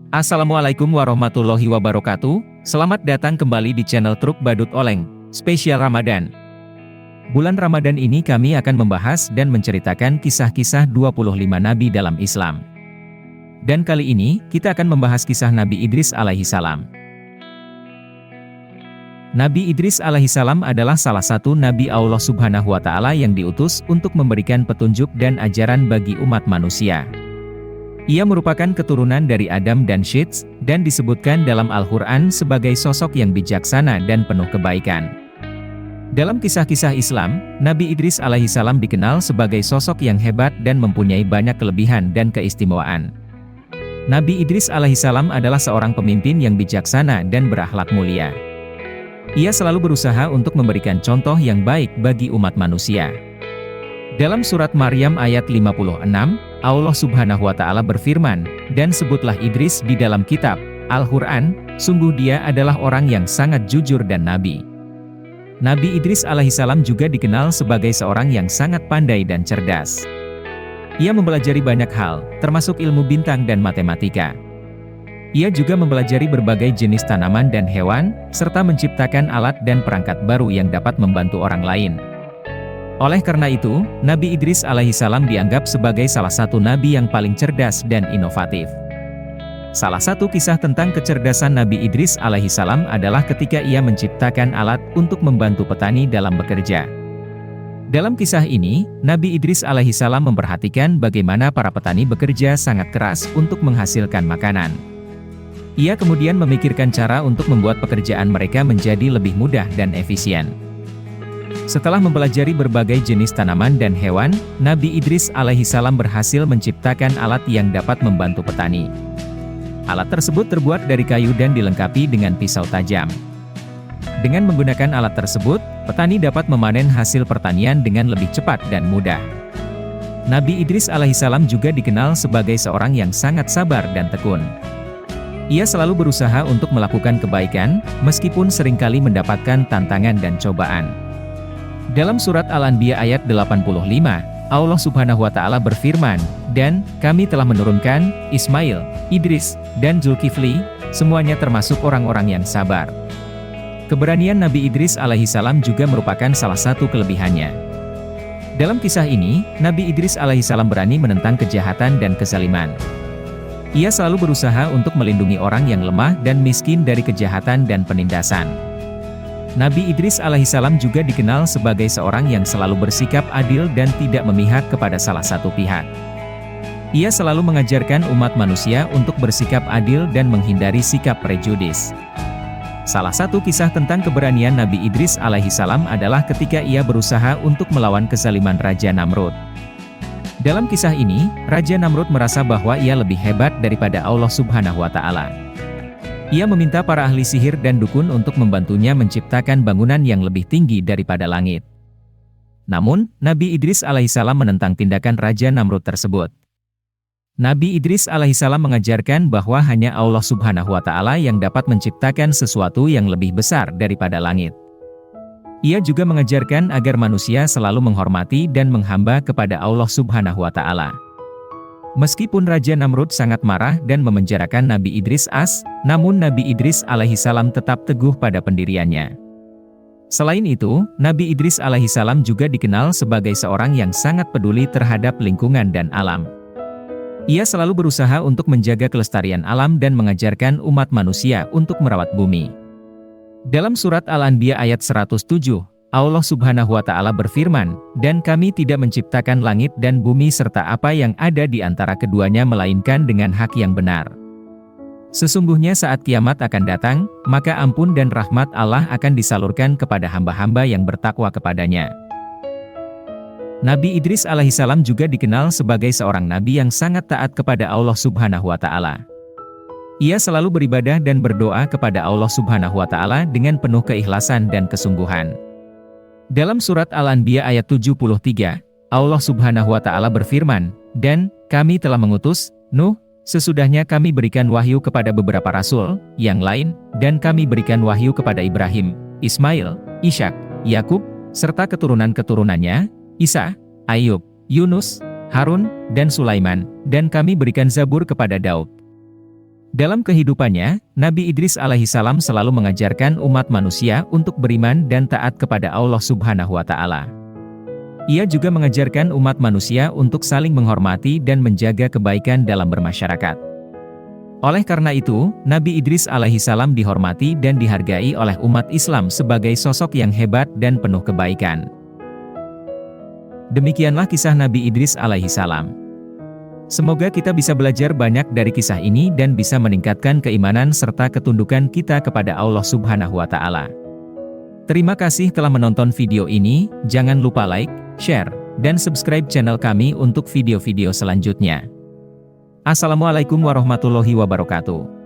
Assalamualaikum warahmatullahi wabarakatuh. Selamat datang kembali di channel Truk Badut Oleng, spesial Ramadan. Bulan Ramadan ini kami akan membahas dan menceritakan kisah-kisah 25 Nabi dalam Islam. Dan kali ini, kita akan membahas kisah Nabi Idris alaihissalam. Nabi Idris alaihissalam adalah salah satu Nabi Allah Subhanahu wa Ta'ala yang diutus untuk memberikan petunjuk dan ajaran bagi umat manusia. Ia merupakan keturunan dari Adam dan Syeds, dan disebutkan dalam Al-Quran sebagai sosok yang bijaksana dan penuh kebaikan. Dalam kisah-kisah Islam, Nabi Idris alaihissalam dikenal sebagai sosok yang hebat dan mempunyai banyak kelebihan dan keistimewaan. Nabi Idris alaihissalam adalah seorang pemimpin yang bijaksana dan berakhlak mulia. Ia selalu berusaha untuk memberikan contoh yang baik bagi umat manusia. Dalam surat Maryam ayat 56, Allah Subhanahu wa Ta'ala berfirman, "Dan sebutlah Idris di dalam kitab Al-Quran, sungguh dia adalah orang yang sangat jujur dan nabi." Nabi Idris alaihissalam juga dikenal sebagai seorang yang sangat pandai dan cerdas. Ia mempelajari banyak hal, termasuk ilmu bintang dan matematika. Ia juga mempelajari berbagai jenis tanaman dan hewan, serta menciptakan alat dan perangkat baru yang dapat membantu orang lain. Oleh karena itu, Nabi Idris alaihissalam dianggap sebagai salah satu nabi yang paling cerdas dan inovatif. Salah satu kisah tentang kecerdasan Nabi Idris alaihissalam adalah ketika ia menciptakan alat untuk membantu petani dalam bekerja. Dalam kisah ini, Nabi Idris alaihissalam memperhatikan bagaimana para petani bekerja sangat keras untuk menghasilkan makanan. Ia kemudian memikirkan cara untuk membuat pekerjaan mereka menjadi lebih mudah dan efisien. Setelah mempelajari berbagai jenis tanaman dan hewan, Nabi Idris alaihissalam berhasil menciptakan alat yang dapat membantu petani. Alat tersebut terbuat dari kayu dan dilengkapi dengan pisau tajam. Dengan menggunakan alat tersebut, petani dapat memanen hasil pertanian dengan lebih cepat dan mudah. Nabi Idris alaihissalam juga dikenal sebagai seorang yang sangat sabar dan tekun. Ia selalu berusaha untuk melakukan kebaikan, meskipun seringkali mendapatkan tantangan dan cobaan. Dalam surat Al-Anbiya ayat 85, Allah Subhanahu wa Ta'ala berfirman, "Dan kami telah menurunkan Ismail, Idris, dan Zulkifli, semuanya termasuk orang-orang yang sabar." Keberanian Nabi Idris alaihissalam juga merupakan salah satu kelebihannya. Dalam kisah ini, Nabi Idris alaihissalam berani menentang kejahatan dan kezaliman. Ia selalu berusaha untuk melindungi orang yang lemah dan miskin dari kejahatan dan penindasan. Nabi Idris alaihissalam juga dikenal sebagai seorang yang selalu bersikap adil dan tidak memihak kepada salah satu pihak. Ia selalu mengajarkan umat manusia untuk bersikap adil dan menghindari sikap prejudis. Salah satu kisah tentang keberanian Nabi Idris alaihissalam adalah ketika ia berusaha untuk melawan kezaliman Raja Namrud. Dalam kisah ini, Raja Namrud merasa bahwa ia lebih hebat daripada Allah Subhanahu wa Ta'ala. Ia meminta para ahli sihir dan dukun untuk membantunya menciptakan bangunan yang lebih tinggi daripada langit. Namun, Nabi Idris alaihissalam menentang tindakan Raja Namrud tersebut. Nabi Idris alaihissalam mengajarkan bahwa hanya Allah Subhanahu wa Ta'ala yang dapat menciptakan sesuatu yang lebih besar daripada langit. Ia juga mengajarkan agar manusia selalu menghormati dan menghamba kepada Allah Subhanahu wa Ta'ala. Meskipun Raja Namrud sangat marah dan memenjarakan Nabi Idris namun Nabi Idris alaihissalam tetap teguh pada pendiriannya. Selain itu, Nabi Idris alaihissalam juga dikenal sebagai seorang yang sangat peduli terhadap lingkungan dan alam. Ia selalu berusaha untuk menjaga kelestarian alam dan mengajarkan umat manusia untuk merawat bumi. Dalam surat Al-Anbiya ayat 107, Allah Subhanahu wa Ta'ala berfirman, "Dan kami tidak menciptakan langit dan bumi serta apa yang ada di antara keduanya melainkan dengan hak yang benar. Sesungguhnya saat kiamat akan datang, maka ampun dan rahmat Allah akan disalurkan kepada hamba-hamba yang bertakwa kepadanya." Nabi Idris alaihissalam juga dikenal sebagai seorang nabi yang sangat taat kepada Allah Subhanahu wa Ta'ala. Ia selalu beribadah dan berdoa kepada Allah Subhanahu wa Ta'ala dengan penuh keikhlasan dan kesungguhan. Dalam surat Al-Anbiya ayat 73, Allah Subhanahu wa Ta'ala berfirman, "Dan kami telah mengutus Nuh, sesudahnya kami berikan wahyu kepada beberapa rasul yang lain, dan kami berikan wahyu kepada Ibrahim, Ismail, Ishak, Yakub, serta keturunan-keturunannya, Isa, Ayub, Yunus, Harun, dan Sulaiman, dan kami berikan Zabur kepada Daud." Dalam kehidupannya, Nabi Idris alaihissalam selalu mengajarkan umat manusia untuk beriman dan taat kepada Allah Subhanahu wa Ta'ala. Ia juga mengajarkan umat manusia untuk saling menghormati dan menjaga kebaikan dalam bermasyarakat. Oleh karena itu, Nabi Idris alaihissalam dihormati dan dihargai oleh umat Islam sebagai sosok yang hebat dan penuh kebaikan. Demikianlah kisah Nabi Idris alaihissalam. Semoga kita bisa belajar banyak dari kisah ini dan bisa meningkatkan keimanan serta ketundukan kita kepada Allah Subhanahu wa Ta'ala. Terima kasih telah menonton video ini. Jangan lupa like, share, dan subscribe channel kami untuk video-video selanjutnya. Assalamualaikum warahmatullahi wabarakatuh.